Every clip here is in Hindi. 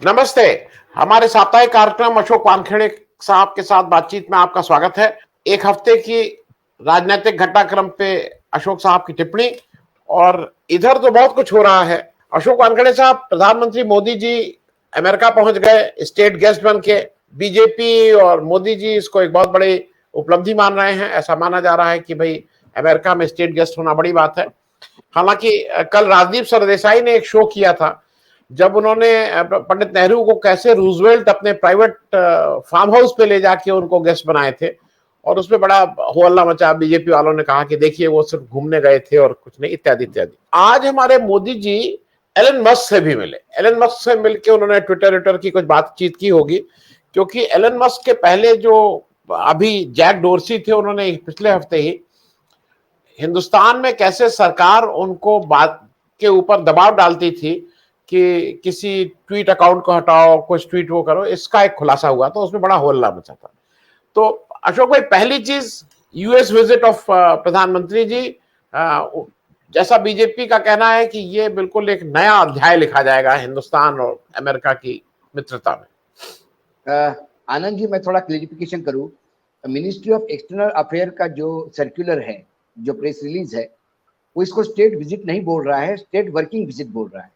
नमस्ते। हमारे साप्ताहिक कार्यक्रम अशोक वानखेड़े साहब के साथ बातचीत में आपका स्वागत है। एक हफ्ते की राजनीतिक घटनाक्रम पे अशोक साहब की टिप्पणी। और इधर तो बहुत कुछ हो रहा है। अशोक वानखेड़े साहब, प्रधानमंत्री मोदी जी अमेरिका पहुंच गए स्टेट गेस्ट बन के। बीजेपी और मोदी जी इसको एक बहुत बड़ी उपलब्धि मान रहे हैं। ऐसा माना जा रहा है कि भाई अमेरिका में स्टेट गेस्ट होना बड़ी बात है। हालांकि कल राजदीप सरदेसाई ने एक शो किया था जब उन्होंने पंडित नेहरू को कैसे रूजवेल्ट अपने प्राइवेट फार्म हाउस पे ले जाके उनको गेस्ट बनाए थे, और उसमें बड़ा हो हल्ला मचा। बीजेपी वालों ने कहा कि देखिए वो सिर्फ घूमने गए थे और कुछ नहीं, इत्यादि इत्यादि। आज हमारे मोदी जी एलन मस्क से भी मिले। एलन मस्क से मिलकर उन्होंने ट्विटर की कुछ बातचीत की होगी, क्योंकि एलन मस्क के पहले जो अभी जैक डोरसी थे, उन्होंने पिछले हफ्ते ही हिंदुस्तान में कैसे सरकार उनको बात के ऊपर दबाव डालती थी कि किसी ट्वीट अकाउंट को हटाओ, कुछ ट्वीट वो करो, इसका एक खुलासा हुआ तो उसमें बड़ा होल्ला मचा था। तो अशोक भाई, पहली चीज यूएस विजिट ऑफ प्रधानमंत्री जी, जैसा बीजेपी का कहना है कि ये बिल्कुल एक नया अध्याय लिखा जाएगा हिंदुस्तान और अमेरिका की मित्रता में। आनंद जी, मैं थोड़ा क्लेरिफिकेशन करूं। मिनिस्ट्री ऑफ एक्सटर्नल अफेयर का जो सर्कुलर है, जो प्रेस रिलीज है, वो इसको स्टेट विजिट नहीं बोल रहा है, स्टेट वर्किंग विजिट बोल रहा है।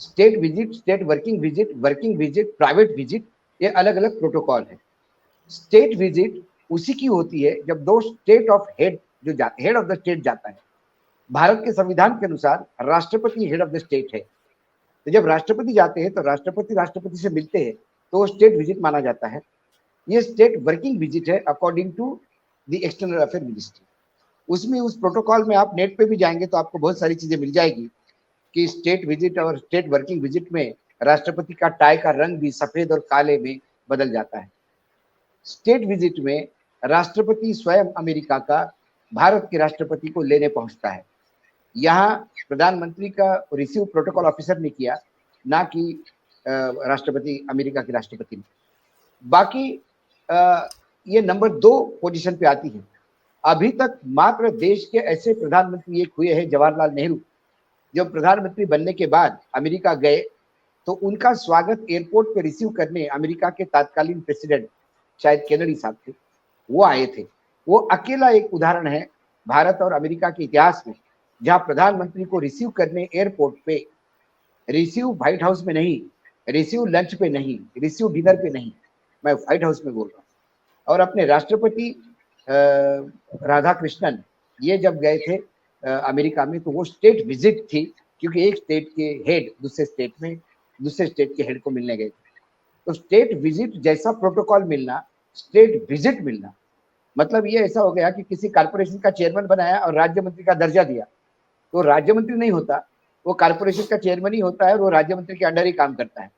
State visit, state working visit, private visit, ये अलग अलग प्रोटोकॉल है। स्टेट विजिट उसी की होती है जब दो स्टेट ऑफ हेड जो हेड ऑफ द स्टेट जाता है। भारत के संविधान के अनुसार राष्ट्रपति हेड ऑफ द स्टेट है, तो जब राष्ट्रपति जाते हैं तो राष्ट्रपति से मिलते हैं, तो वो स्टेट विजिट माना जाता है। ये स्टेट वर्किंग विजिट है according to the external affair ministry. उसमें उस प्रोटोकॉल में आप नेट पे भी जाएंगे तो आपको बहुत सारी चीजें मिल जाएगी कि स्टेट विजिट और स्टेट वर्किंग विजिट में राष्ट्रपति का टाई का रंग भी सफेद और काले में बदल जाता है। स्टेट विजिट में राष्ट्रपति स्वयं अमेरिका का भारत के राष्ट्रपति को लेने पहुंचता है। यहाँ प्रधानमंत्री का रिसीव प्रोटोकॉल ऑफिसर ने किया, ना कि राष्ट्रपति, अमेरिका के राष्ट्रपति ने। बाकी ये नंबर 2 पोजीशन पे आती है। अभी तक मात्र देश के ऐसे प्रधानमंत्री एक हुए हैं, जवाहरलाल नेहरू। जब प्रधानमंत्री बनने के बाद अमेरिका गए तो उनका स्वागत एयरपोर्ट पे रिसीव करने अमेरिका के तत्कालीन प्रेसिडेंट, शायद केनेडी साहब थे, वो आए थे। वो अकेला एक उदाहरण है भारत और अमेरिका के इतिहास में जहां प्रधानमंत्री को रिसीव करने एयरपोर्ट पे, रिसीव व्हाइट हाउस में नहीं, रिसीव लंच पे नहीं, रिसीव डिनर पे नहीं, मैं व्हाइट हाउस में बोल रहा हूँ। और अपने राष्ट्रपति राधा कृष्णन, ये जब गए थे अमेरिका में, तो वो स्टेट विजिट थी, क्योंकि एक स्टेट के हेड दूसरे स्टेट के हेड को मिलने गए थे। तो स्टेट विजिट जैसा प्रोटोकॉल मिलना, स्टेट विजिट मिलना, मतलब ये ऐसा हो गया कि किसी कारपोरेशन का चेयरमैन बनाया और राज्य मंत्री का दर्जा दिया, तो राज्य मंत्री नहीं होता, वो कारपोरेशन का चेयरमैन ही होता है और वो राज्य मंत्री के अंडर ही काम करता है।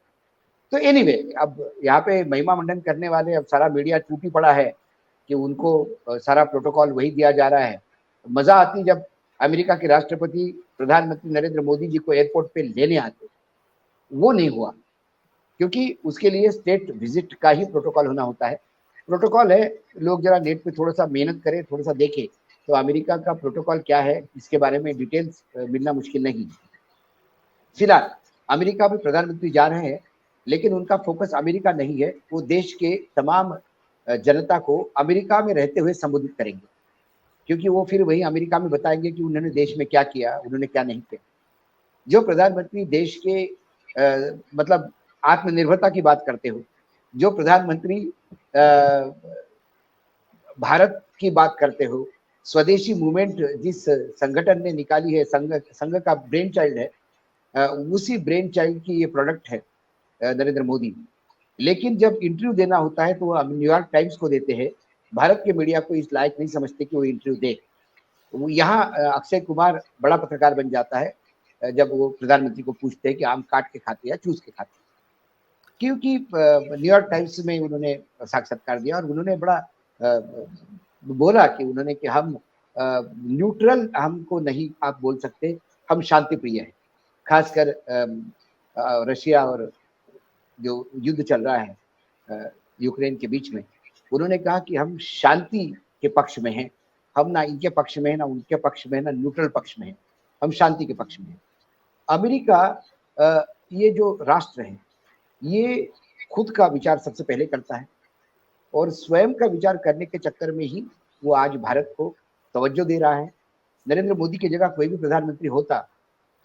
तो एनीवे, अब यहाँ पे महिमा मंडन करने वाले, अब सारा मीडिया टूटी पड़ा है कि उनको सारा प्रोटोकॉल वही दिया जा रहा है। मजा आती जब अमेरिका के राष्ट्रपति प्रधानमंत्री नरेंद्र मोदी जी को एयरपोर्ट पे लेने आते। वो नहीं हुआ, क्योंकि उसके लिए स्टेट विजिट का ही प्रोटोकॉल होना होता है। प्रोटोकॉल है, लोग जरा नेट पे थोड़ा सा मेहनत करें, थोड़ा सा देखें, तो अमेरिका का प्रोटोकॉल क्या है इसके बारे में डिटेल्स मिलना मुश्किल नहीं। फिलहाल अमेरिका में प्रधानमंत्री जा रहे हैं, लेकिन उनका फोकस अमेरिका नहीं है। वो देश के तमाम जनता को अमेरिका में रहते हुए संबोधित करेंगे, क्योंकि वो फिर वही अमेरिका में बताएंगे कि उन्होंने देश में क्या किया, उन्होंने क्या नहीं किया। जो प्रधानमंत्री देश के मतलब आत्मनिर्भरता की बात करते हो, जो प्रधानमंत्री भारत की बात करते हो, स्वदेशी मूवमेंट जिस संगठन ने निकाली है, संघ का ब्रेन चाइल्ड है, उसी ब्रेन चाइल्ड की ये प्रोडक्ट है नरेंद्र मोदी। लेकिन जब इंटरव्यू देना होता है तो वो न्यूयॉर्क टाइम्स को देते हैं। भारत के मीडिया को इस लायक नहीं समझते कि वो इंटरव्यू दे। वो यहाँ अक्षय कुमार बड़ा पत्रकार बन जाता है जब वो प्रधानमंत्री को पूछते हैं कि आम काट के खाते या चूस के खाते, क्योंकि न्यूयॉर्क टाइम्स में उन्होंने साक्षात्कार दिया और उन्होंने बड़ा बोला कि उन्होंने कि हम न्यूट्रल हमको नहीं आप बोल सकते, हम शांति प्रिय हैं। खासकर रशिया और जो युद्ध चल रहा है यूक्रेन के बीच में, उन्होंने कहा कि हम शांति के पक्ष में हैं, हम ना इनके पक्ष में है, ना उनके पक्ष में है, ना न्यूट्रल पक्ष में है, हम शांति के पक्ष में हैं। अमेरिका ये जो राष्ट्र है, ये खुद का विचार सबसे पहले करता है और स्वयं का विचार करने के चक्कर में ही वो आज भारत को तवज्जो दे रहा है। नरेंद्र मोदी की जगह कोई भी प्रधानमंत्री होता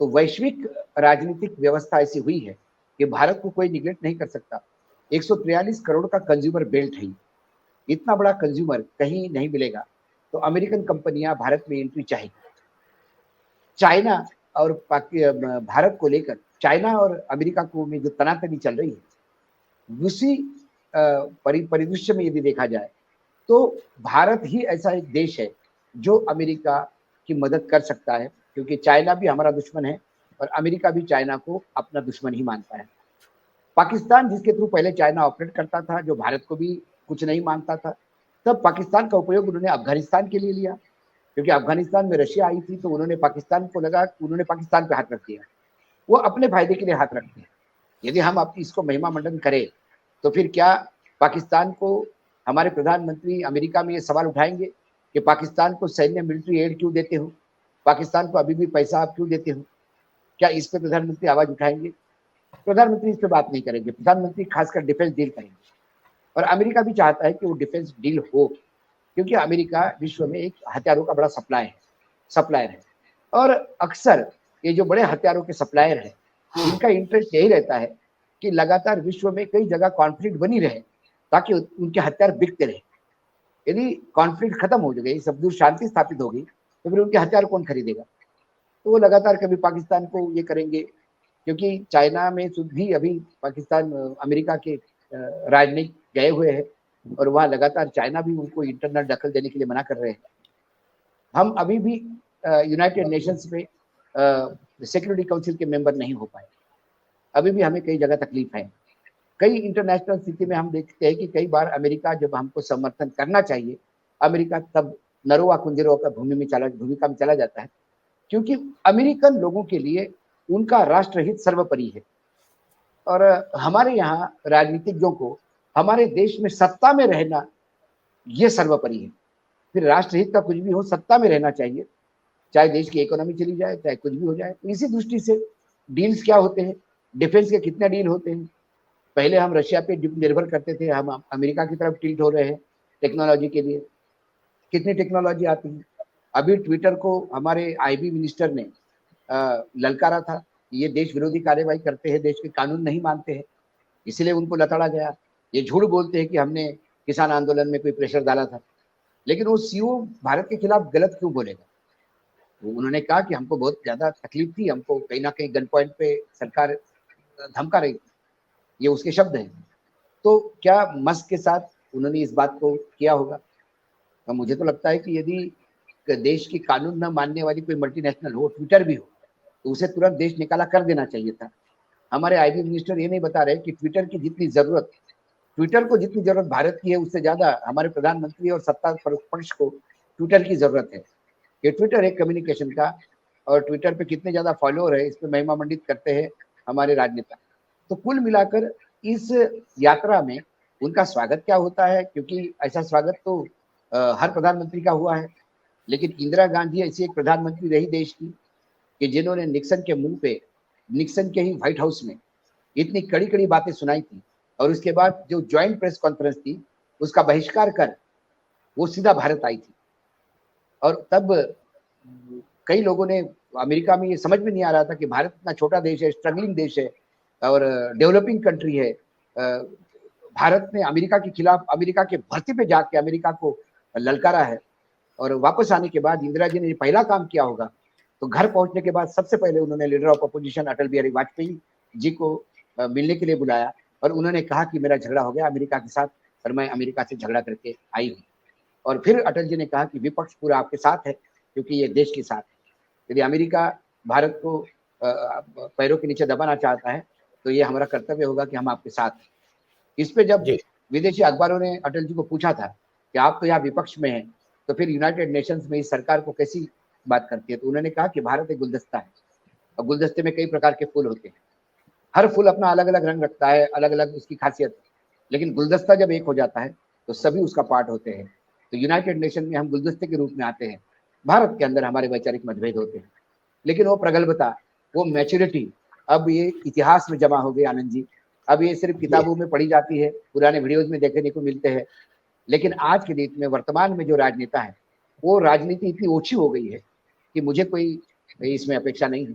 तो वैश्विक राजनीतिक व्यवस्था ऐसी हुई है कि भारत को कोई निगलेक्ट नहीं कर सकता। 143 करोड़ का कंज्यूमर बेल्ट है, इतना बड़ा कंज्यूमर कहीं नहीं मिलेगा। तो अमेरिकन कंपनियां भारत में एंट्री चाहेगी। चाइना और भारत को लेकर चाइना और अमेरिका को में जो तनातनी चल रही है, उसी परिदृश्य में यदि देखा जाए तो भारत ही ऐसा एक देश है जो अमेरिका की मदद कर सकता है, क्योंकि चाइना भी हमारा दुश्मन है और अमेरिका भी चाइना को अपना दुश्मन ही मानता है। पाकिस्तान जिसके थ्रू पहले चाइना ऑपरेट करता था, जो भारत को भी कुछ नहीं मानता था, तब पाकिस्तान का उपयोग उन्होंने अफगानिस्तान के लिए लिया, क्योंकि अफगानिस्तान में रशिया आई थी तो उन्होंने पाकिस्तान को लगा कि उन्होंने पाकिस्तान पे हाथ रख दिया। वो अपने फायदे के लिए हाथ रखते हैं। यदि हम अपनी इसको महिमा मंडन करें तो फिर क्या पाकिस्तान को हमारे प्रधानमंत्री अमेरिका में ये सवाल उठाएंगे कि पाकिस्तान को सैन्य मिलिट्री एड क्यों देते हो, पाकिस्तान को अभी भी पैसा आप क्यों देते हो? क्या इस पे प्रधानमंत्री आवाज उठाएंगे? प्रधानमंत्री इस पे बात नहीं करेंगे। प्रधानमंत्री खासकर डिफेंस डील करेंगे और अमेरिका भी चाहता है कि वो डिफेंस डील हो, क्योंकि अमेरिका विश्व में एक हथियारों का बड़ा सप्लायर है और अक्सर ये जो बड़े हथियारों के सप्लायर हैं, इनका इंटरेस्ट यही रहता है कि लगातार विश्व में कई जगह कॉन्फ्लिक्ट बनी रहे ताकि उनके हथियार बिकते रहे। यदि कॉन्फ्लिक्ट खत्म हो गई, सब दूर शांति स्थापित हो गई, तो फिर उनके हथियार कौन खरीदेगा? तो वो लगातार कभी पाकिस्तान को ये करेंगे, क्योंकि चाइना में भी अभी पाकिस्तान अमेरिका के राजनयिक गए हुए हैं और वहाँ लगातार चाइना भी उनको इंटरनल दखल देने के लिए मना कर रहे हैं। हम अभी भी यूनाइटेड नेशंस में सिक्योरिटी काउंसिल के मेंबर नहीं हो पाए। अभी भी हमें कई जगह तकलीफ है। कई इंटरनेशनल स्थिति में हम देखते हैं कि कई बार अमेरिका जब हमको समर्थन करना चाहिए, अमेरिका तब नरोवा कुंजरों का भूमिका में चला जाता है, क्योंकि अमेरिकन लोगों के लिए उनका राष्ट्रहित सर्वोपरि है और हमारे यहाँ राजनीतिज्ञों को हमारे देश में सत्ता में रहना ये सर्वोपरि है। फिर राष्ट्रहित का कुछ भी हो, सत्ता में रहना चाहिए, चाहे देश की इकोनॉमी चली जाए, चाहे कुछ भी हो जाए। तो इसी दृष्टि से डील्स क्या होते हैं, डिफेंस के कितने डील होते हैं। पहले हम रशिया पे निर्भर करते थे, हम अमेरिका की तरफ टिल्ट हो रहे हैं टेक्नोलॉजी के लिए। कितनी टेक्नोलॉजी आती है। अभी ट्विटर को हमारे आईबी मिनिस्टर ने ललकारा था, ये देश विरोधी कार्यवाही करते हैं, देश के कानून नहीं मानते हैं, इसीलिए उनको लताड़ा गया। ये झूठ बोलते हैं कि हमने किसान आंदोलन में कोई प्रेशर डाला था, लेकिन वो सीओ भारत के खिलाफ गलत क्यों बोलेगा? उन्होंने कहा कि हमको बहुत ज्यादा तकलीफ थी, हमको कहीं ना कहीं गन पॉइंट पे सरकार धमका रही थी, ये उसके शब्द हैं। तो क्या मस्क के साथ उन्होंने इस बात को किया होगा? तो मुझे तो लगता है कि यदि देश की कानून न मानने वाली कोई मल्टीनेशनल हो, ट्विटर भी हो, तो उसे तुरंत देश निकाला कर देना चाहिए था। हमारे आईबी मिनिस्टर ये नहीं बता रहे कि ट्विटर को जितनी जरूरत भारत की है, उससे ज्यादा हमारे प्रधानमंत्री और सत्ता पक्ष को ट्विटर की जरूरत है। कि ट्विटर एक कम्युनिकेशन का, और ट्विटर पे कितने ज्यादा फॉलोअर है इस पे महिमा मंडित करते हैं हमारे राजनेता। तो कुल मिलाकर इस यात्रा में उनका स्वागत क्या होता है, क्योंकि ऐसा स्वागत तो हर प्रधानमंत्री का हुआ है, लेकिन इंदिरा गांधी ऐसी एक प्रधानमंत्री रही देश की कि जिन्होंने निक्सन के मुंह पे, निक्सन के ही व्हाइट हाउस में इतनी कड़ी कड़ी बातें सुनाई थी और उसके बाद जो ज्वाइंट प्रेस कॉन्फ्रेंस थी उसका बहिष्कार कर वो सीधा भारत आई थी। और तब कई लोगों ने, अमेरिका में ये समझ में नहीं आ रहा था कि भारत इतना छोटा देश है, स्ट्रगलिंग देश है और डेवलपिंग कंट्री है, भारत ने अमेरिका के खिलाफ, अमेरिका के भर्ती पे जाके अमेरिका को ललकारा है। और वापस आने के बाद इंदिरा जी ने पहला काम किया होगा, तो घर पहुंचने के बाद सबसे पहले उन्होंने leader of opposition Atal Bihari Vajpayee ji को मिलने के लिए बुलाया और उन्होंने कहा कि मेरा झगड़ा हो गया अमेरिका के साथ और मैं अमेरिका से झगड़ा करके आई हूँ। और फिर अटल जी ने कहा कि विपक्ष पूरा आपके साथ है, क्योंकि ये देश के साथ है। यदि अमेरिका भारत को पैरों के नीचे दबाना चाहता है तो ये हमारा कर्तव्य होगा कि हम आपके साथ हैं। इस पे जब विदेशी अखबारों ने अटल जी को पूछा था कि आप तो यहाँ विपक्ष में हैं, तो फिर यूनाइटेड नेशंस में इस सरकार को कैसी बात करती है, तो उन्होंने कहा कि भारत एक गुलदस्ता है और गुलदस्ते में कई प्रकार के फूल होते हैं, हर फूल अपना अलग अलग रंग रखता है, अलग अलग उसकी खासियत है, लेकिन गुलदस्ता जब एक हो जाता है तो सभी उसका पार्ट होते हैं। तो यूनाइटेड नेशन में हम गुलदस्ते के रूप में आते हैं। भारत के अंदर हमारे वैचारिक मतभेद होते हैं, लेकिन वो प्रगल्भता, वो मैच्योरिटी अब ये इतिहास में जमा हो गई। आनंद जी, अब ये सिर्फ किताबों में पढ़ी जाती है, पुराने वीडियोज में देखने को मिलते हैं, लेकिन आज के डेट में वर्तमान में जो राजनेता है वो राजनीति इतनी ओछी हो गई है कि मुझे कोई इसमें अपेक्षा नहीं है।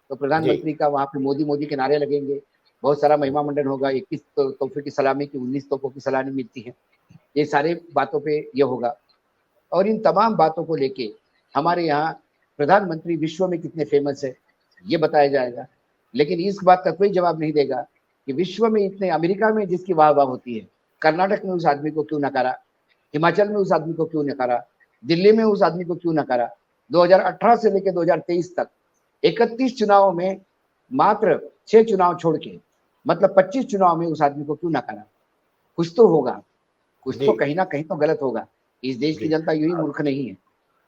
तो प्रधानमंत्री का वहाँ पे मोदी मोदी के नारे लगेंगे, बहुत सारा महिमा मंडन होगा, 21 तोहफे की सलामी की 19 तोहफों की सलामी मिलती है, ये सारे बातों पे ये होगा। और इन तमाम बातों को लेके हमारे यहाँ प्रधानमंत्री विश्व में कितने फेमस है ये बताया जाएगा, लेकिन इस बात का कोई जवाब नहीं देगा कि विश्व में इतने, अमेरिका में जिसकी वाह वाह होती है, कर्नाटक में उस आदमी को क्यों नकारा, हिमाचल में उस आदमी को क्यों नकारा, दिल्ली में उस आदमी को क्यों नकारा। 2018 से लेकर 2023 तक 31 चुनाव में मात्र 6 चुनाव छोड़ के, मतलब 25 चुनाव में उस आदमी को क्यों नकारा। कुछ तो होगा, कुछ तो कहीं ना कहीं तो गलत होगा। इस देश की जनता यूं ही मूर्ख नहीं है।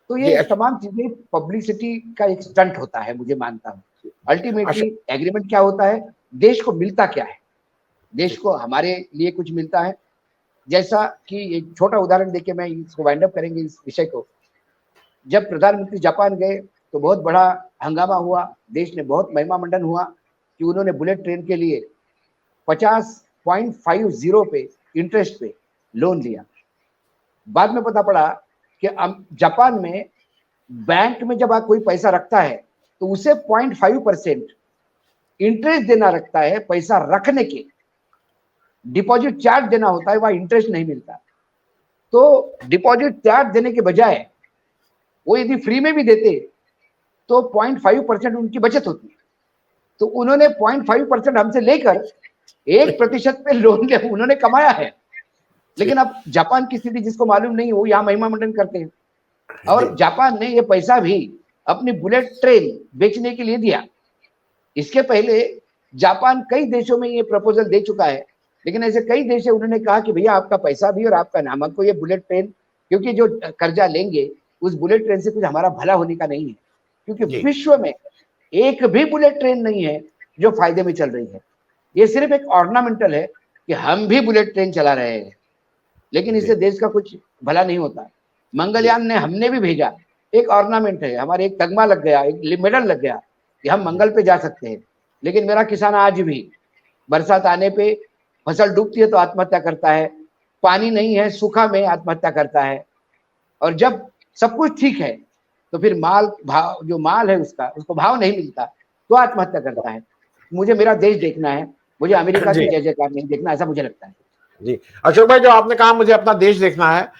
तो ये तमाम चीजें पब्लिसिटी का एक स्टंट होता है, मुझे मानता हूँ। अल्टीमेटली एग्रीमेंट क्या होता है, देश को मिलता क्या है, देश को हमारे लिए कुछ मिलता है। जैसा कि एक छोटा उदाहरण देके मैं इसको वाइंड अप करेंगे इस विषय को। जब प्रधानमंत्री जापान गए तो बहुत बड़ा हंगामा हुआ, देश ने बहुत महिमा मंडन हुआ कि उन्होंने बुलेट ट्रेन के लिए 50.50 पे इंटरेस्ट पे लोन लिया। बाद में पता पड़ा कि जापान में बैंक में जब आप कोई पैसा रखता है तो उसे 0.5% इंटरेस्ट देना रखता है, पैसा रखने के डिपॉजिट चार्ज देना होता है, वहां इंटरेस्ट नहीं मिलता। तो डिपॉजिट चार्ज देने के बजाय वो यदि फ्री में भी देते तो 0.5% उनकी बचत होती। तो उन्होंने 0.5% हमसे लेकर 1% पे लोन ले उन्होंने कमाया है। लेकिन अब जापान की स्थिति जिसको मालूम नहीं, वो यहाँ महिमा मंडन करते हैं। और जापान ने ये पैसा भी अपनी बुलेट ट्रेन बेचने के लिए दिया। इसके पहले जापान कई देशों में ये प्रपोजल दे चुका है, लेकिन ऐसे कई देश है उन्होंने कहा कि भैया आपका पैसा भी और आपका नाम, हमको ये बुलेट ट्रेन, क्योंकि जो कर्जा लेंगे उस बुलेट ट्रेन से कुछ हमारा भला होने का नहीं है, क्योंकि विश्व में एक भी बुलेट ट्रेन नहीं है जो फायदे में चल रही है। ये सिर्फ एक ऑर्नामेंटल है कि हम भी बुलेट ट्रेन चला रहे हैं, लेकिन इससे देश का कुछ भला नहीं होता। मंगलयान ने हमने भी भेजा, एक ऑर्नामेंट है, हमारे एक तगमा लग गया, एक मेडल लग गया कि हम मंगल पे जा सकते हैं। लेकिन मेरा किसान आज भी बरसात आने पे फसल डूबती है तो आत्महत्या करता है, पानी नहीं है सूखा में आत्महत्या करता है, और जब सब कुछ ठीक है तो फिर जो माल है उसको भाव नहीं मिलता तो आत्महत्या करता है। मुझे मेरा देश देखना है, मुझे अमेरिका की जय जयकार नहीं देखना, ऐसा मुझे लगता है। जी अशोक भाई, जो आपने कहा मुझे अपना देश देखना है,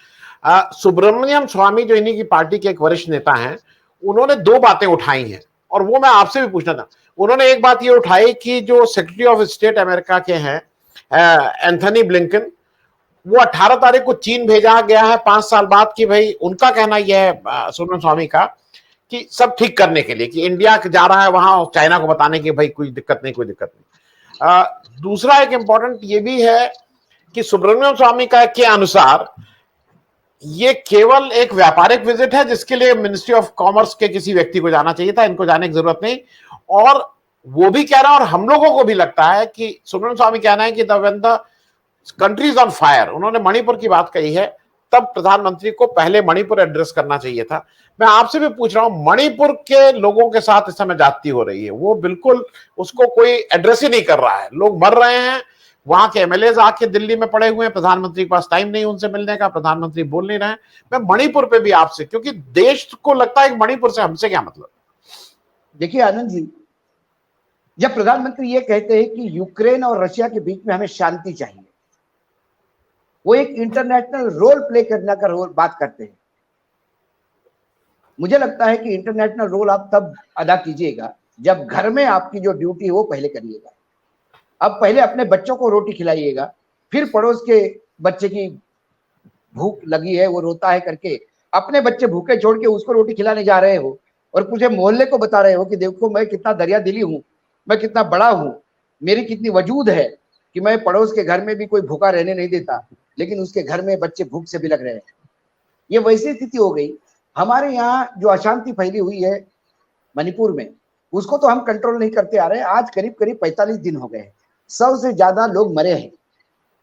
सुब्रमण्यम स्वामी जो इन्हीं की पार्टी के एक वरिष्ठ नेता हैं, उन्होंने 2 बातें उठाई हैं और वो मैं आपसे भी पूछना था। उन्होंने एक बात ये उठाई कि जो सेक्रेटरी ऑफ स्टेट अमेरिका के हैं एंथनी ब्लिंकन, वो 18 तारीख को चीन भेजा गया है 5 साल बाद, कि भाई उनका कहना यह है सुब्रमण्यम स्वामी का कि सब ठीक करने के लिए, कि इंडिया जा रहा है वहां चाइना को बताने की भाई कोई दिक्कत नहीं, कोई दिक्कत नहीं। दूसरा एक इंपॉर्टेंट ये भी है कि सुब्रमण्यम स्वामी का के अनुसार ये केवल एक व्यापारिक विजिट है जिसके लिए मिनिस्ट्री ऑफ कॉमर्स के किसी व्यक्ति को जाना चाहिए था, इनको जाने की जरूरत नहीं। और वो भी कह रहा है और हम लोगों को भी लगता है कि सुब्रमण्यम स्वामी कहना है कि when the country is on fire, उन्होंने मणिपुर की बात कही है, तब प्रधानमंत्री को पहले मणिपुर एड्रेस करना चाहिए था। मैं आपसे भी पूछ रहा हूं, मणिपुर के लोगों के साथ इस समय जाती हो रही है, वो बिल्कुल उसको कोई एड्रेस ही नहीं कर रहा है, लोग मर रहे हैं, वहां के एमएलए आके दिल्ली में पड़े हुए हैं, प्रधानमंत्री के पास टाइम नहीं उनसे मिलने का, प्रधानमंत्री बोल नहीं रहे हैं। मैं मणिपुर पे भी आपसे, क्योंकि देश को लगता है कि मणिपुर से हमसे क्या मतलब। देखिए आनंद जी, जब प्रधानमंत्री ये कहते हैं कि यूक्रेन और रशिया के बीच में हमें शांति चाहिए, वो एक इंटरनेशनल रोल प्ले करने का रोल बात करते हैं। मुझे लगता है कि इंटरनेशनल रोल आप तब अदा कीजिएगा जब घर में आपकी जो ड्यूटी है वो पहले करिएगा। अब पहले अपने बच्चों को रोटी खिलाइएगा, फिर पड़ोस के बच्चे की भूख लगी है, वो रोता है करके अपने बच्चे भूखे छोड़ के उसको रोटी खिलाने जा रहे हो और पूरे मोहल्ले को बता रहे हो कि देखो मैं कितना दरिया दिली हूं, मैं कितना बड़ा हूं, मेरी कितनी वजूद है कि मैं पड़ोस के घर में भी कोई भूखा रहने नहीं देता, लेकिन उसके घर में बच्चे भूख से भी लग रहे हैं। ये वैसी स्थिति हो गई। हमारे यहाँ जो अशांति फैली हुई है मणिपुर में, उसको तो हम कंट्रोल नहीं करते आ रहे हैं। आज करीब करीब 45 दिन हो गए हैं, 100 से ज्यादा लोग मरे हैं,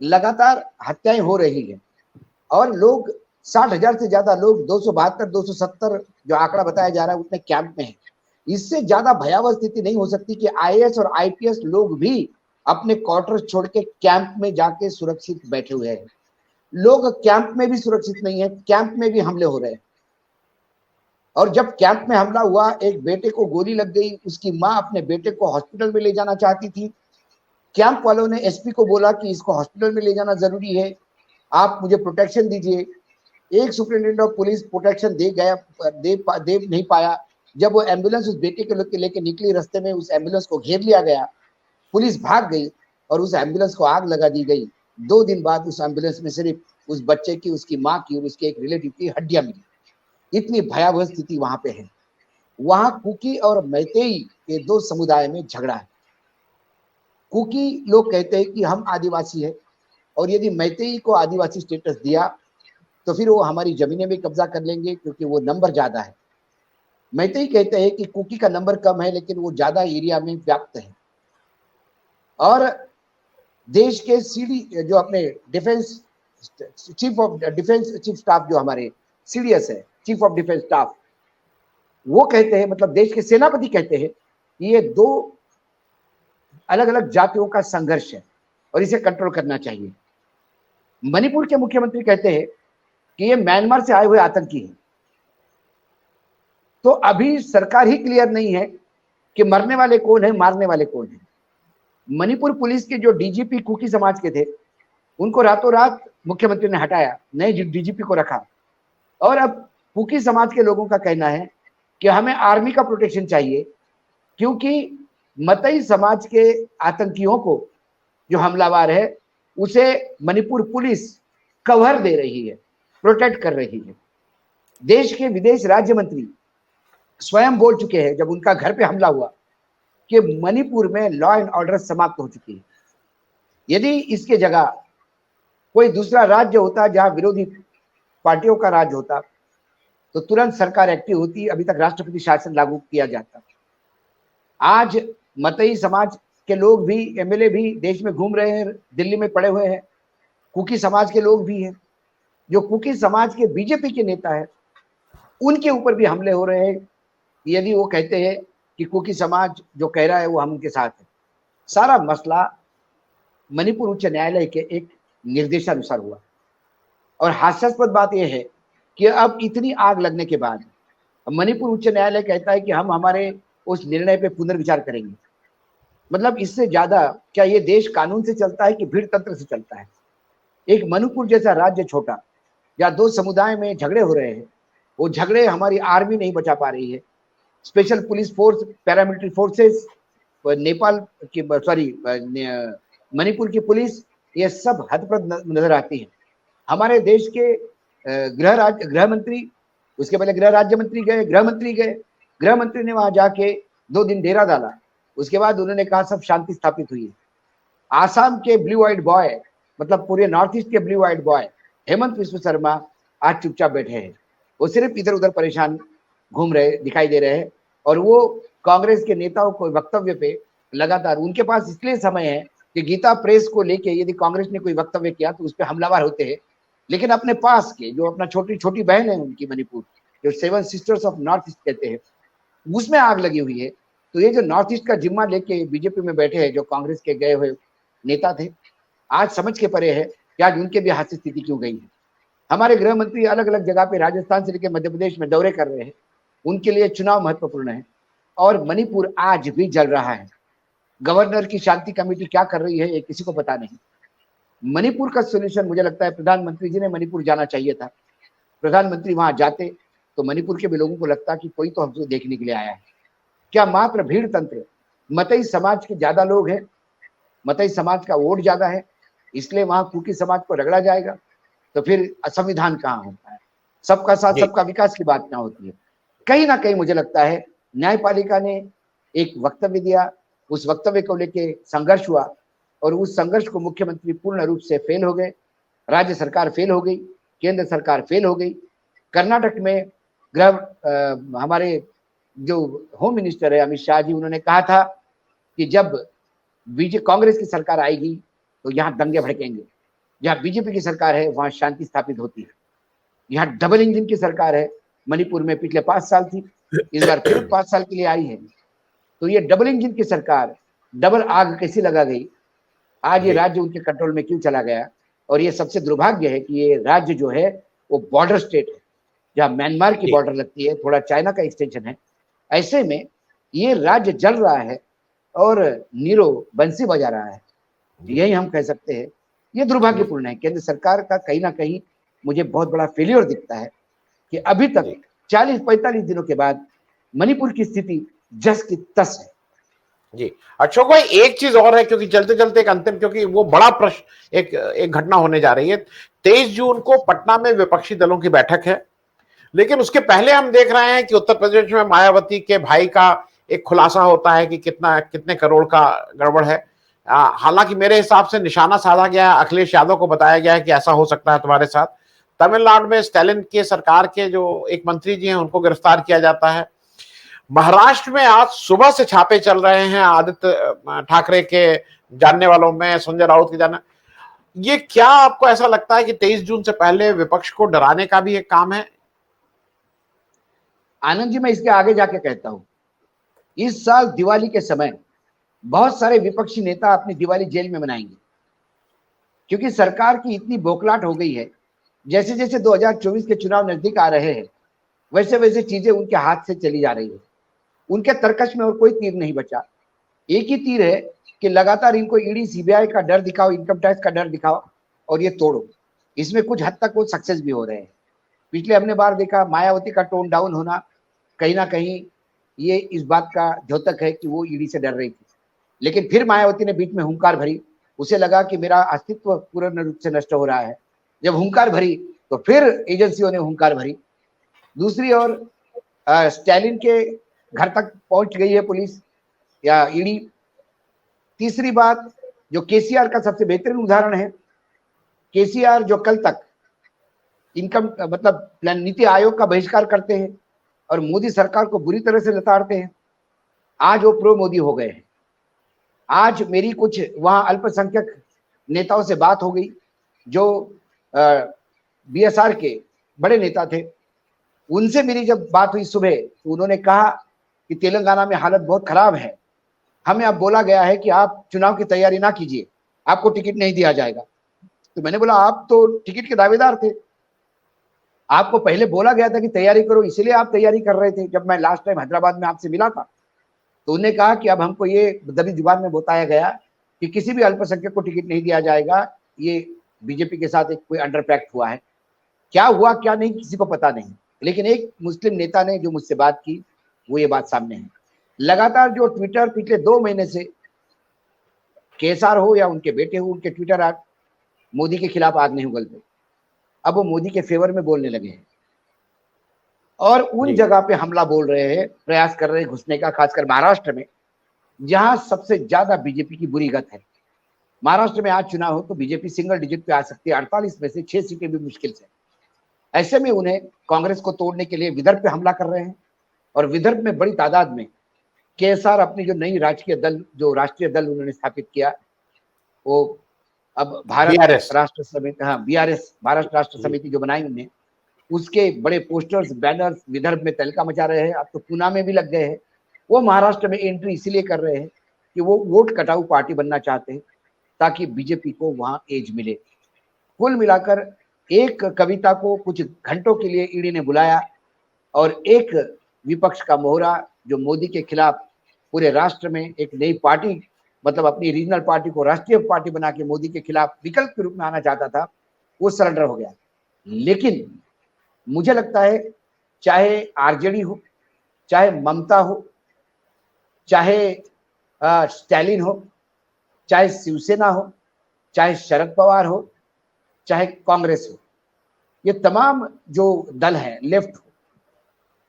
लगातार हत्याएं हो रही है और लोग 60,000 से ज्यादा लोग 272 270 जो आंकड़ा बताया जा रहा है उतने कैंप में है। इससे ज्यादा भयावह स्थिति नहीं हो सकती कि आईएएस और आईपीएस लोग भी अपने क्वार्टर छोड़ के कैंप में जाके सुरक्षित बैठे हुए हैं। लोग कैंप में भी सुरक्षित नहीं है, कैंप में भी हमले हो रहे हैं। और जब कैंप में हमला हुआ, एक बेटे को गोली लग गई, उसकी माँ अपने बेटे को हॉस्पिटल में ले जाना चाहती थी। कैंप वालों ने एसपी को बोला कि इसको हॉस्पिटल में ले जाना जरूरी है, आप मुझे प्रोटेक्शन दीजिए। एक सुपरिटेंडेंट ऑफ पुलिस प्रोटेक्शन दे नहीं पाया। जब वो एम्बुलेंस उस बेटे के लेके निकली, रास्ते में उस एम्बुलेंस को घेर लिया गया, पुलिस भाग गई और उस एम्बुलेंस को आग लगा दी गई। 2 दिन बाद उस एम्बुलेंस में सिर्फ उस बच्चे की, उसकी माँ की और उसके एक रिलेटिव की हड्डियां मिली। इतनी भयावह स्थिति वहां पे है। वहां कुकी और मैतेई के 2 समुदाय में झगड़ा है। कुकी लोग कहते हैं कि हम आदिवासी है, और यदि मैतेई को आदिवासी स्टेटस दिया तो फिर वो हमारी जमीनें भी कब्जा कर लेंगे क्योंकि वो नंबर ज्यादा है। मैतेई कहते हैं कि कुकी का नंबर कम है लेकिन वो ज्यादा एरिया में व्याप्त है। और देश के सीडी जो अपने डिफेंस चीफ स्टाफ जो हमारे सीडीएस है, चीफ ऑफ डिफेंस स्टाफ, वो कहते हैं, मतलब देश के सेनापति कहते हैं कि ये 2 अलग अलग जातियों का संघर्ष है और इसे कंट्रोल करना चाहिए। मणिपुर के मुख्यमंत्री कहते हैं कि ये म्यांमार से आए हुए आतंकी हैं। तो अभी सरकार ही क्लियर नहीं है कि मरने वाले कौन है, मारने वाले कौन है। मणिपुर पुलिस के जो डीजीपी कुकी समाज के थे, उनको रातों रात मुख्यमंत्री ने हटाया, नए डीजीपी को रखा। और अब कुकी समाज के लोगों का कहना है कि हमें आर्मी का प्रोटेक्शन चाहिए, क्योंकि मतई समाज के आतंकियों को, जो हमलावर है, उसे मणिपुर पुलिस कवर दे रही है, प्रोटेक्ट कर रही है। देश के विदेश राज्य मंत्री स्वयं बोल चुके हैं जब उनका घर पे हमला हुआ कि मणिपुर में लॉ एंड ऑर्डर समाप्त हो चुकी है। यदि इसके जगह कोई दूसरा राज्य होता जहां विरोधी पार्टियों का राज्य होता तो तुरंत सरकार एक्टिव होती, अभी तक राष्ट्रपति शासन लागू किया जाता। आज मतई समाज के लोग भी, एमएलए भी देश में घूम रहे हैं, दिल्ली में पड़े हुए हैं। कुकी समाज के लोग भी हैं, जो कुकी समाज के बीजेपी के नेता है, उनके ऊपर भी हमले हो रहे हैं। यदि वो कहते हैं कि कुकी समाज जो कह रहा है वो हम उनके साथ है। सारा मसला मणिपुर उच्च न्यायालय के एक निर्देशानुसार हुआ। और हास्यास्पद बात यह है कि अब इतनी आग लगने के बाद मणिपुर उच्च न्यायालय कहता है कि हम हमारे उस निर्णय पे पुनर्विचार करेंगे। मतलब इससे ज्यादा क्या ये देश कानून से चलता है कि भीड़ तंत्र से चलता है? एक मणिपुर जैसा राज्य छोटा, जहाँ 2 समुदाय में झगड़े हो रहे हैं, वो झगड़े हमारी आर्मी नहीं बचा पा रही है, special police force, paramilitary forces, Nepal की मणिपुर की पुलिस, ये सब हतप्रभ नजर आती है। हमारे देश के गृह मंत्री, उसके पहले गृह राज्य मंत्री गए, गृह मंत्री ने वहां जाके 2 दिन डेरा डाला। उसके बाद उन्होंने कहा सब शांति स्थापित हुई है। आसाम के ब्लू आइड बॉय, मतलब पूरे नॉर्थ ईस्ट के ब्लू आइड बॉय हेमंत विश्व शर्मा आज चुपचाप बैठे हैं। वो सिर्फ इधर उधर परेशान घूम रहे दिखाई दे रहे हैं। और वो कांग्रेस के नेताओं को वक्तव्य पे लगातार, उनके पास इसलिए समय है कि गीता प्रेस को लेके यदि कांग्रेस ने कोई वक्तव्य किया तो उस पर हमलावर होते हैं, लेकिन अपने पास के जो अपना छोटी बहन है उनकी, मणिपुर जो 7 सिस्टर्स ऑफ नॉर्थ ईस्ट कहते हैं, उसमें आग लगी हुई है। तो ये जो नॉर्थ ईस्ट का जिम्मा लेके बीजेपी में बैठे हैं, जो कांग्रेस के गए हुए नेता थे, आज समझ के परे है कि आज उनके भी हाथ से स्थिति क्यों गई है। हमारे गृह मंत्री अलग अलग जगह पे राजस्थान से लेकर मध्य प्रदेश में दौरे कर रहे हैं, उनके लिए चुनाव महत्वपूर्ण है। और मणिपुर आज भी जल रहा है। गवर्नर की शांति कमेटी क्या कर रही है ये किसी को पता नहीं। मणिपुर का सोल्यूशन मुझे लगता है प्रधानमंत्री जी ने मणिपुर जाना चाहिए था। प्रधानमंत्री वहां जाते तो मणिपुर के भी लोगों को लगता कि कोई तो हमसे देखने के लिए आया है। क्या मात्र भीड़ तंत्र, मतई समाज के ज्यादा लोग हैं, मतई समाज का वोट ज्यादा है, इसलिए वहां कुकी समाज को रगड़ा जाएगा? तो फिर संविधान कहाँ होता है? सबका साथ सबका विकास की बात क्या होती है? कहीं ना कहीं मुझे लगता है न्यायपालिका ने एक वक्तव्य दिया, उस वक्तव्य को लेके संघर्ष हुआ और उस संघर्ष को मुख्यमंत्री पूर्ण रूप से फेल हो गए, राज्य सरकार फेल हो गई, केंद्र सरकार फेल हो गई। कर्नाटक में हमारे जो होम मिनिस्टर है अमित शाह जी, उन्होंने कहा था कि जब कांग्रेस की सरकार आएगी तो यहाँ दंगे भड़केंगे, जहाँ बीजेपी की सरकार है वहां शांति स्थापित होती है। यहाँ डबल इंजन की सरकार है, मणिपुर में पिछले 5 साल थी, इस बार फिर 5 साल के लिए आई है। तो ये डबल इंजन की सरकार डबल आग कैसी लगा गई आज ये जी राज्य उनके कंट्रोल में क्यों चला गया? और ये सबसे दुर्भाग्य है कि ये राज्य जो है वो बॉर्डर स्टेट है, जहाँ म्यांमार की जी बॉर्डर लगती है, थोड़ा चाइना का एक्सटेंशन है। ऐसे में ये राज्य जल रहा है और नीरो बंसी बजा रहा है, जी यही हम कह सकते हैं। ये जी दुर्भाग्यपूर्ण है। केंद्र सरकार का कहीं ना कहीं मुझे बहुत बड़ा फेलियर दिखता है कि अभी तक जी 40-45 दिनों के बाद मणिपुर की स्थिति जस की तस है। जी। अशोक भाई, एक चीज और है, क्योंकि चलते चलते एक अंतिम, क्योंकि वो बड़ा प्रश्न, एक घटना होने जा रही है। 23 जून को पटना में विपक्षी दलों की बैठक है, लेकिन उसके पहले हम देख रहे हैं कि उत्तर प्रदेश में मायावती के भाई का एक खुलासा होता है कि कितने करोड़ का गड़बड़ है। हालांकि मेरे हिसाब से निशाना साधा गया है, अखिलेश यादव को बताया गया है कि ऐसा हो सकता है तुम्हारे साथ। तमिलनाडु में स्टालिन के सरकार के जो एक मंत्री जी हैं उनको गिरफ्तार किया जाता है। महाराष्ट्र में आज सुबह से छापे चल रहे हैं आदित्य ठाकरे के जानने वालों में, संजय राउत के जानने। ये क्या आपको ऐसा लगता है कि 23 जून से पहले विपक्ष को डराने का भी एक काम है? आनंद जी, मैं इसके आगे जाके कहता हूं, इस साल दिवाली के समय बहुत सारे विपक्षी नेता अपनी दिवाली जेल में मनाएंगे, क्योंकि सरकार की इतनी बौखलाहट हो गई है। जैसे जैसे 2024 के चुनाव नजदीक आ रहे हैं, वैसे वैसे चीजें उनके हाथ से चली जा रही है। उनके तरकश में और कोई तीर नहीं बचा। एक ही तीर है कि लगातार इनको ईडी सीबीआई का डर दिखाओ, इनकम टैक्स का डर दिखाओ और ये तोड़ो। इसमें कुछ हद तक वो सक्सेस भी हो रहे हैं। पिछले हमने बार देखा मायावती का टोन डाउन होना, कहीं ना कहीं ये इस बात का द्योतक है कि वो ईडी से डर रही थी। लेकिन फिर मायावती ने बीच में हुंकार भरी, उसे लगा कि मेरा अस्तित्व पूर्ण रूप से नष्ट हो रहा है। जब हुंकार भरी तो फिर एजेंसियों ने हुंकार भरी। दूसरी ओर स्टैलिन के घर तक पहुंच गई है पुलिस या ईडी। तीसरी बात, जो केसीआर का सबसे बेहतरीन उदाहरण है, केसीआर जो कल तक इनकम मतलब प्लान नीति आयोग का बहिष्कार करते हैं और मोदी सरकार को बुरी तरह से लताड़ते हैं, आज वो प्रो मोदी हो गए हैं। आज मेरी कुछ वहां अल्पसंख्यक नेताओं से बात हो गई जो बीएसआर के बड़े नेता थे। उनसे मेरी जब बात हुई सुबह, तो उन्होंने कहा कि तेलंगाना में हालत बहुत खराब है, हमें अब बोला गया है कि आप चुनाव की तैयारी ना कीजिए, आपको टिकट नहीं दिया जाएगा। तो मैंने बोला, आप तो टिकट के दावेदार थे, आपको पहले बोला गया था कि तैयारी करो, इसलिए आप तैयारी कर रहे थे। जब मैं लास्ट टाइम हैदराबाद में आपसे मिला था तो उन्होंने कहा कि अब हमको ये दबी जुबान में बताया गया कि किसी भी अल्पसंख्यक को टिकट नहीं दिया जाएगा। ये बीजेपी के साथ एक कोई अंडर पैक्ट हुआ है। क्या हुआ क्या नहीं किसी को पता नहीं, लेकिन एक मुस्लिम नेता ने जो मुझसे बात की वो ये बात सामने है। लगातार जो ट्विटर पिछले 2 महीने से केएसआर हो या उनके बेटे हो, उनके ट्विटर आज मोदी के खिलाफ आग नहीं उगलते। अब वो मोदी के फेवर में बोलने लगे हैं और उन जी जगह पे हमला बोल रहे हैं, प्रयास कर रहे हैं घुसने का, खासकर महाराष्ट्र में जहां सबसे ज्यादा बीजेपी की बुरी गत है। महाराष्ट्र में आज चुनाव हो तो बीजेपी सिंगल डिजिट पे आ सकती है, 48 में से 6 सीटें भी मुश्किल से। ऐसे में उन्हें कांग्रेस को तोड़ने के लिए विदर्भ पे हमला कर रहे हैं और विदर्भ में बड़ी तादाद में केएसआर अपनी जो नई राजकीय दल, जो राष्ट्रीय दल उन्होंने स्थापित किया, वो अब भारत बीआरएस। राष्ट्र समिति, हाँ बीआरएस, भारत राष्ट्र जी समिति जो बनाई उन्होंने, उसके बड़े पोस्टर्स बैनर्स विदर्भ में तहलका मचा रहे हैं। अब तो पूना में भी लग गए हैं। वो महाराष्ट्र में एंट्री इसलिए कर रहे हैं कि वो वोट कटाऊ पार्टी बनना चाहते हैं ताकि बीजेपी को वहां एज मिले। कुल मिलाकर एक कविता को कुछ घंटों के लिए ईडी ने बुलाया और एक विपक्ष का मोहरा जो मोदी के खिलाफ पूरे राष्ट्र में एक नई पार्टी, मतलब अपनी रीजनल पार्टी को राष्ट्रीय पार्टी बना के मोदी के खिलाफ विकल्प के रूप में आना चाहता था, वो सरेंडर हो गया। लेकिन मुझे लगता है चाहे आरजेडी हो, चाहे ममता हो, चाहे स्टैलिन हो, चाहे शिवसेना हो, चाहे शरद पवार हो, चाहे कांग्रेस हो, ये तमाम जो दल हैं, लेफ्ट हो,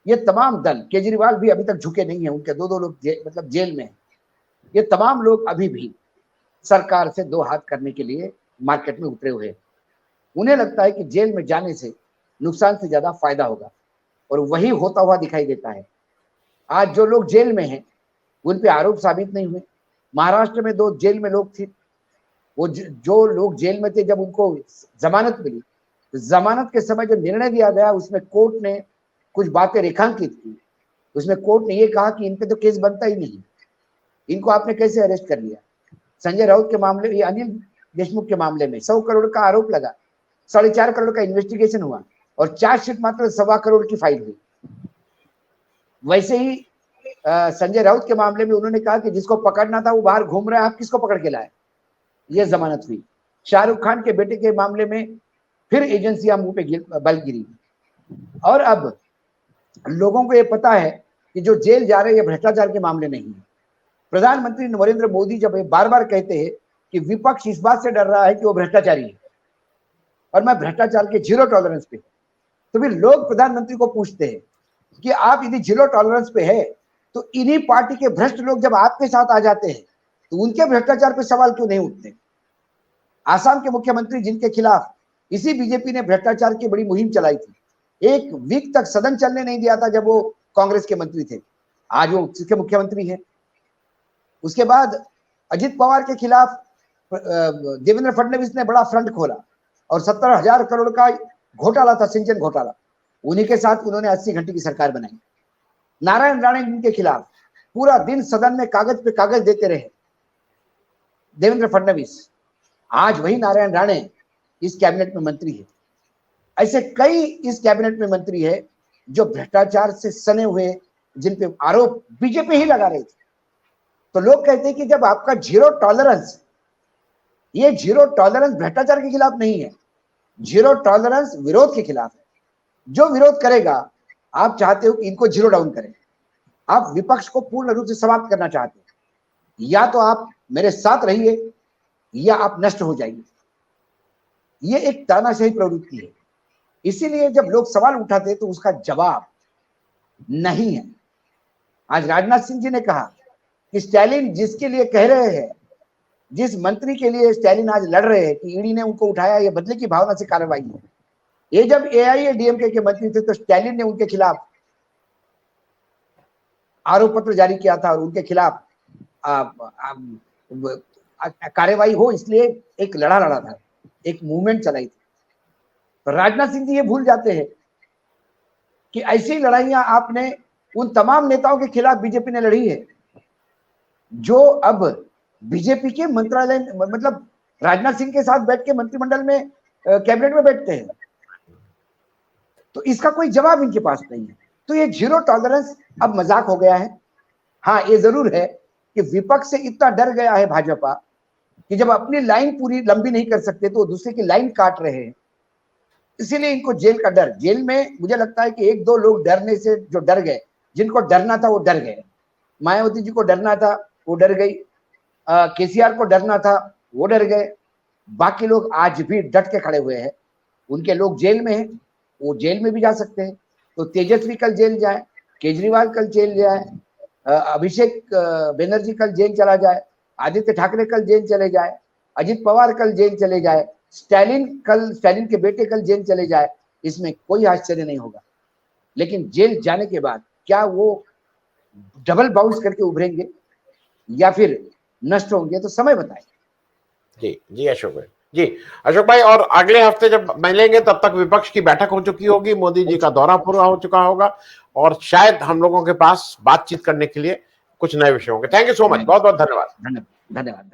ये तमाम दल, केजरीवाल भी अभी तक झुके नहीं है, उनके दो लोग मतलब जेल में हैं। ये तमाम लोग अभी भी सरकार से दो हाथ करने के लिए मार्केट में उतरे हुए हैं। उन्हें लगता है कि जेल में जाने से नुकसान से ज्यादा फायदा होगा और वही होता हुआ दिखाई देता है। आज जो लोग जेल में हैं उन पे आरोप साबित नहीं हुए। महाराष्ट्र में 2 जेल में लोग थे, वो जो लोग जेल में थे, जब उनको जमानत मिली तो जमानत के समय जो निर्णय दिया गया उसमें कोर्ट ने कुछ बातें रेखांकित की। उसमें कोर्ट ने ये कहा कि इन पे तो केस बनता ही नहीं, इनको आपने कैसे अरेस्ट कर लिया। संजय राउत के मामले, ये अनिल देशमुख के मामले में 100 करोड़ का आरोप लगा, 4.5 करोड़ का इन्वेस्टिगेशन हुआ और चार्जशीट मात्र 1.25 करोड़ की फाइल हुई। वैसे ही संजय राउत के मामले में उन्होंने कहा कि जिसको पकड़ना था वो बाहर घूम रहा है, आप किसको पकड़ के लाए, ये जमानत हुई। शाहरुख खान के बेटे के मामले में फिर एजेंसियां मुंह पे बल गिरी। और अब लोगों को ये पता है कि जो जेल जा रहे हैं ये भ्रष्टाचार के मामले नहीं है। प्रधानमंत्री नरेंद्र मोदी जब बार बार कहते हैं कि विपक्ष इस बात से डर रहा है कि वो भ्रष्टाचारी है और मैं भ्रष्टाचार के 0 टॉलरेंस पे, तो फिर लोग प्रधानमंत्री को पूछते हैं कि आप यदि 0 टॉलरेंस पे है तो इन्हीं पार्टी के भ्रष्ट लोग जब आपके साथ आ जाते हैं तो उनके भ्रष्टाचार पे सवाल क्यों नहीं उठते। आसाम के मुख्यमंत्री जिनके खिलाफ इसी बीजेपी ने भ्रष्टाचार की बड़ी मुहिम चलाई थी, 1 वीक तक सदन चलने नहीं दिया था जब वो कांग्रेस के मंत्री थे, आज वो उसके मुख्यमंत्री हैं। उसके बाद अजित पवार के खिलाफ देवेंद्र फडणवीस ने बड़ा फ्रंट खोला और 70,000 करोड़ का घोटाला था, सिंचन घोटाला, उन्हीं के साथ उन्होंने 80 घंटे की सरकार बनाई। नारायण राणे के खिलाफ पूरा दिन सदन में कागज पे कागज देते रहे देवेंद्र फडणवीस, आज वही नारायण राणे इस कैबिनेट में मंत्री है। ऐसे कई इस कैबिनेट में मंत्री है जो भ्रष्टाचार से सने हुए, जिन पे आरोप बीजेपी ही लगा रही थी। तो लोग कहते हैं कि जब आपका 0 टॉलरेंस, ये 0 टॉलरेंस भ्रष्टाचार के खिलाफ नहीं है, 0 टॉलरेंस विरोध के खिलाफ है। जो विरोध करेगा, आप चाहते हो कि इनको 0 डाउन करें, आप विपक्ष को पूर्ण रूप से समाप्त करना चाहते हैं, या तो आप मेरे साथ रहिए या आप नष्ट हो जाइए। ये एक तानाशाही प्रवृत्ति है। इसीलिए जब लोग सवाल उठाते तो उसका जवाब नहीं है। आज राजनाथ सिंह जी ने कहा कि स्टैलिन जिसके लिए कह रहे हैं, जिस मंत्री के लिए स्टैलिन आज लड़ रहे हैं कि ईडी ने उनको उठाया, ये बदले की भावना से कार्रवाई है। ये जब एआईएडीएमके के मंत्री थे तो स्टैलिन ने उनके खिलाफ आरोप पत्र जारी किया था और उनके खिलाफ कार्रवाई हो, इसलिए एक लड़ा था, एक मूवमेंट चलाई थी। तो राजनाथ सिंह जी ये भूल जाते हैं कि ऐसी लड़ाइयां आपने उन तमाम नेताओं के खिलाफ बीजेपी ने लड़ी है जो अब बीजेपी के मंत्रालय, मतलब राजनाथ सिंह के साथ बैठ के मंत्रिमंडल में, कैबिनेट में बैठते हैं। तो इसका कोई जवाब इनके पास नहीं है। तो ये 0 टॉलरेंस अब मजाक हो गया है। हाँ, ये जरूर है कि विपक्ष से इतना डर गया है भाजपा कि जब अपनी लाइन पूरी लंबी नहीं कर सकते तो दूसरे की लाइन काट रहे हैं। इसीलिए इनको जेल का डर, जेल में मुझे लगता है कि 1-2 लोग डरने से जो डर गए, जिनको डरना था वो डर गए। मायावती जी को डरना था वो डर गई, केसीआर को डरना था वो डर गए। बाकी लोग आज भी डट के खड़े हुए हैं। उनके लोग जेल में हैं, वो जेल में भी जा सकते हैं। तो तेजस्वी कल जेल जाए, केजरीवाल कल जेल जाए, अभिषेक बनर्जी कल जेल चला जाए, आदित्य ठाकरे कल जेल चले जाए, अजित पवार कल जेल चले जाए, स्टैलिन के बेटे कल जेल चले जाए, इसमें कोई आश्चर्य नहीं होगा। लेकिन जेल जाने के बाद क्या वो डबल बाउंस करके उभरेंगे या फिर नष्ट होंगे, तो समय बताए। जी अशोक भाई, जी अशोक भाई, और अगले हफ्ते जब मिलेंगे तब तक विपक्ष की बैठक हो चुकी होगी, मोदी जी का दौरा पूरा हो चुका होगा और शायद हम लोगों के पास बातचीत करने के लिए कुछ नए विषय होंगे। थैंक यू सो मच, बहुत बहुत धन्यवाद। धन्यवाद।